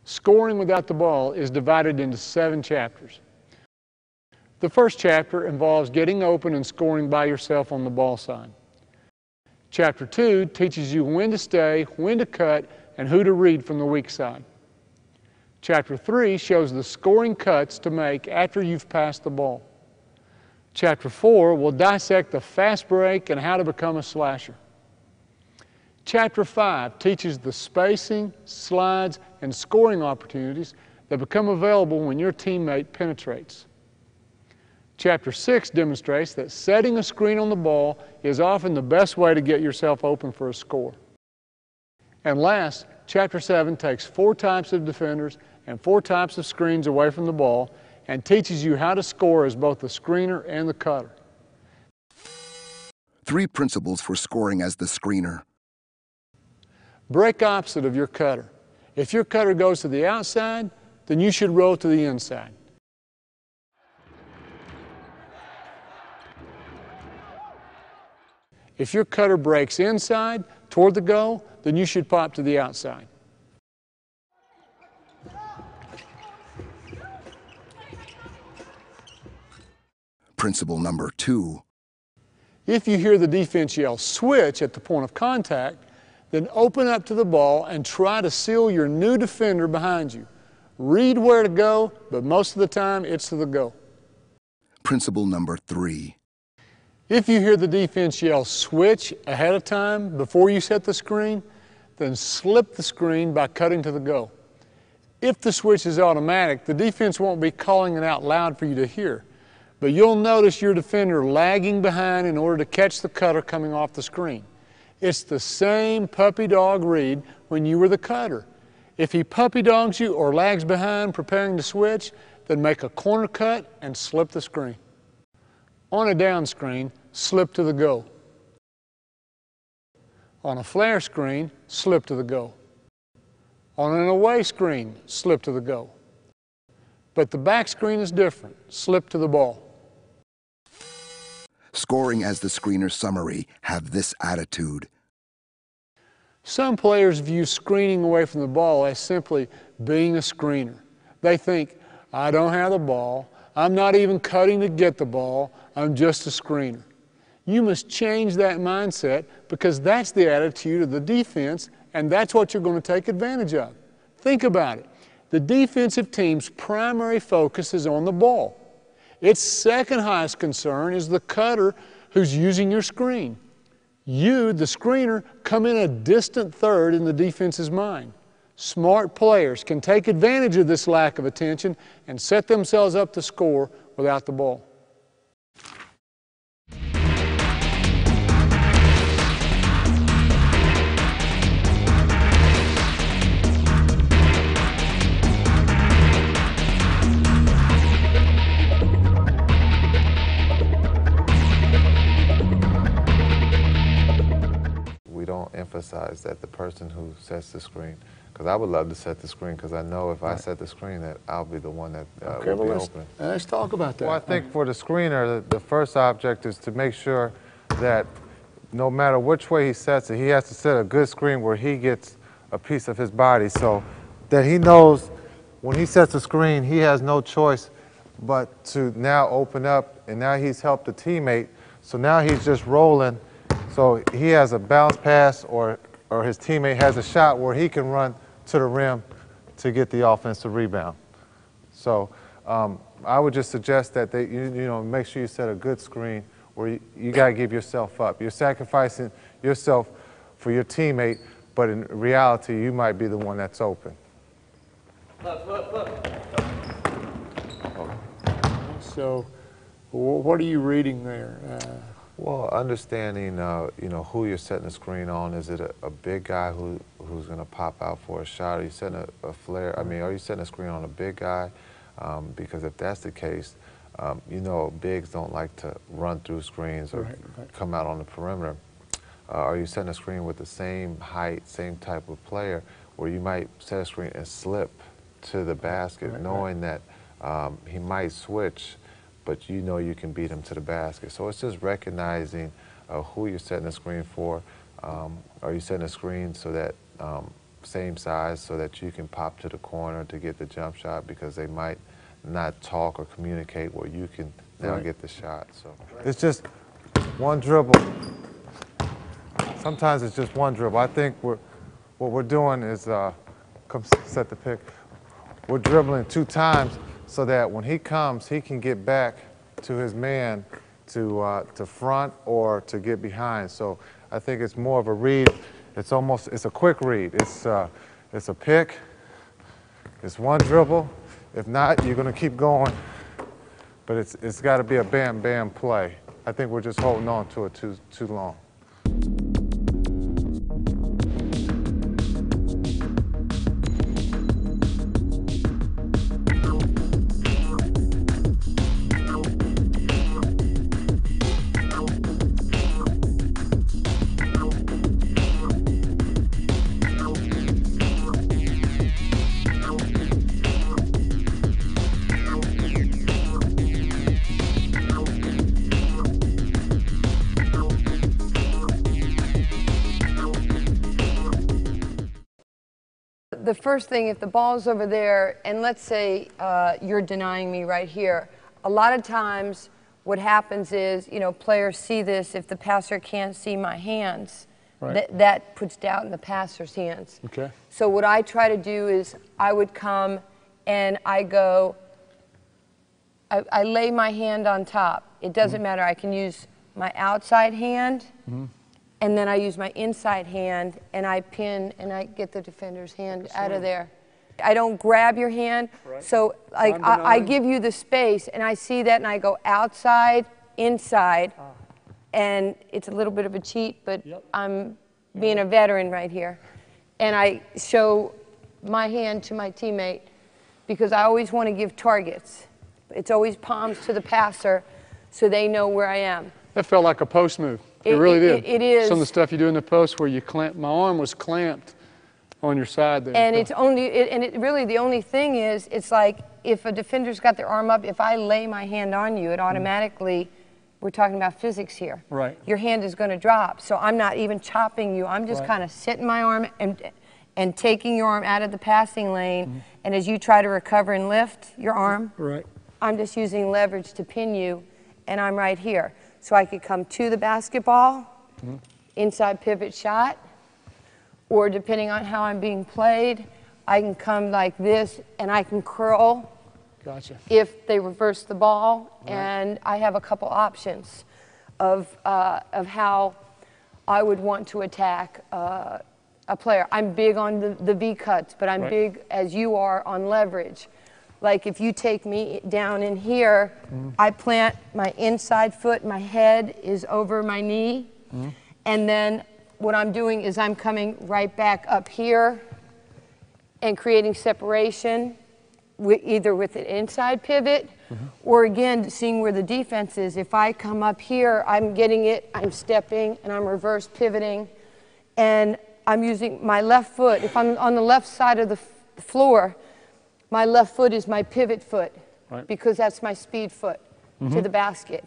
Scoring without the ball is divided into 7 chapters. The first chapter involves getting open and scoring by yourself on the ball side. Chapter 2 teaches you when to stay, when to cut, and who to read from the weak side. Chapter 3 shows the scoring cuts to make after you've passed the ball. Chapter 4 will dissect the fast break and how to become a slasher. Chapter 5 teaches the spacing, slides, and scoring opportunities that become available when your teammate penetrates. Chapter 6 demonstrates that setting a screen on the ball is often the best way to get yourself open for a score. And last, Chapter 7 takes 4 types of defenders and 4 types of screens away from the ball and teaches you how to score as both the screener and the cutter. 3 principles for scoring as the screener. Break opposite of your cutter. If your cutter goes to the outside, then you should roll to the inside. If your cutter breaks inside toward the goal, then you should pop to the outside. Principle number 2. If you hear the defense yell switch at the point of contact, then open up to the ball and try to seal your new defender behind you. Read where to go, but most of the time it's to the goal. Principle number 3. If you hear the defense yell switch ahead of time before you set the screen, then slip the screen by cutting to the goal. If the switch is automatic, the defense won't be calling it out loud for you to hear, but you'll notice your defender lagging behind in order to catch the cutter coming off the screen. It's the same puppy dog read when you were the cutter. If he puppy dogs you or lags behind preparing to switch, then make a corner cut and slip the screen. On a down screen, slip to the goal. On a flare screen, slip to the goal. On an away screen, slip to the goal. But the back screen is different. Slip to the ball. Scoring as the screener summary, have this attitude. Some players view screening away from the ball as simply being a screener. They think, I don't have the ball, I'm not even cutting to get the ball, I'm just a screener. You must change that mindset because that's the attitude of the defense and that's what you're going to take advantage of. Think about it. The defensive team's primary focus is on the ball. Its second highest concern is the cutter who's using your screen. You, the screener, come in a distant third in the defense's mind. Smart players can take advantage of this lack of attention and set themselves up to score without the ball. Emphasize that the person who sets the screen, because I would love to set the screen because I know if I set the screen that I'll be the one that will be open. Let's talk about that. Well, I think for the screener, the first object is to make sure that no matter which way he sets it, he has to set a good screen where he gets a piece of his body so that he knows when he sets a screen, he has no choice but to now open up, and now he's helped a teammate, so now he's just rolling. So he has a bounce pass or his teammate has a shot where he can run to the rim to get the offensive rebound. So I would just suggest that they, make sure you set a good screen where you got to give yourself up. You're sacrificing yourself for your teammate, but in reality, you might be the one that's open. So what are you reading there? Well, understanding, who you're setting the screen on. Is it a big guy who's going to pop out for a shot? Are you setting a flare? I mean, are you setting a screen on a big guy? Because if that's the case, bigs don't like to run through screens or come out on the perimeter. Are you setting a screen with the same height, same type of player, where you might set a screen and slip to the basket, knowing that he might switch, but you can beat him to the basket. So it's just recognizing who you're setting the screen for. Are you setting a screen so that same size so that you can pop to the corner to get the jump shot, because they might not talk or communicate where you can now get the shot. So it's just one dribble. Sometimes it's just one dribble. I think what we're doing is, come set the pick. We're dribbling 2 times so that when he comes, he can get back to his man to front or to get behind. So I think it's more of a read. It's a quick read. It's a pick. It's one dribble. If not, you're going to keep going. But it's got to be a bam, bam play. I think we're just holding on to it too long. The first thing, if the ball's over there, and let's say you're denying me right here, a lot of times what happens is, you know, players see this, if the passer can't see my hands, that puts doubt in the passer's hands. Okay. So what I try to do is I would come and I go, I lay my hand on top. It doesn't matter, I can use my outside hand, and then I use my inside hand and I pin and I get the defender's hand out of there. I don't grab your hand, so like I give you the space and I see that and I go outside, inside, and it's a little bit of a cheat, but I'm being a veteran right here. And I show my hand to my teammate because I always want to give targets. It's always palms to the passer so they know where I am. That felt like a post move. It really did. It is. Some of the stuff you do in the post where you clamp, my arm was clamped on your side there. And it's only, and it really, the only thing is, it's like if a defender's got their arm up, if I lay my hand on you, it automatically, we're talking about physics here. Right. Your hand is going to drop. So I'm not even chopping you. I'm just kind of sitting my arm and taking your arm out of the passing lane. And as you try to recover and lift your arm, I'm just using leverage to pin you, and I'm right here. So I could come to the basketball, inside pivot shot, or depending on how I'm being played, I can come like this and I can curl if they reverse the ball. And I have a couple options of how I would want to attack a player. I'm big on the V cuts, but I'm big, as you are, on leverage. Like if you take me down in here, I plant my inside foot, my head is over my knee, and then what I'm doing is I'm coming right back up here and creating separation, either with an inside pivot, or again, seeing where the defense is. If I come up here, I'm getting it, I'm stepping, and I'm reverse pivoting, and I'm using my left foot. If I'm on the left side of the floor, my left foot is my pivot foot, because that's my speed foot to the basket.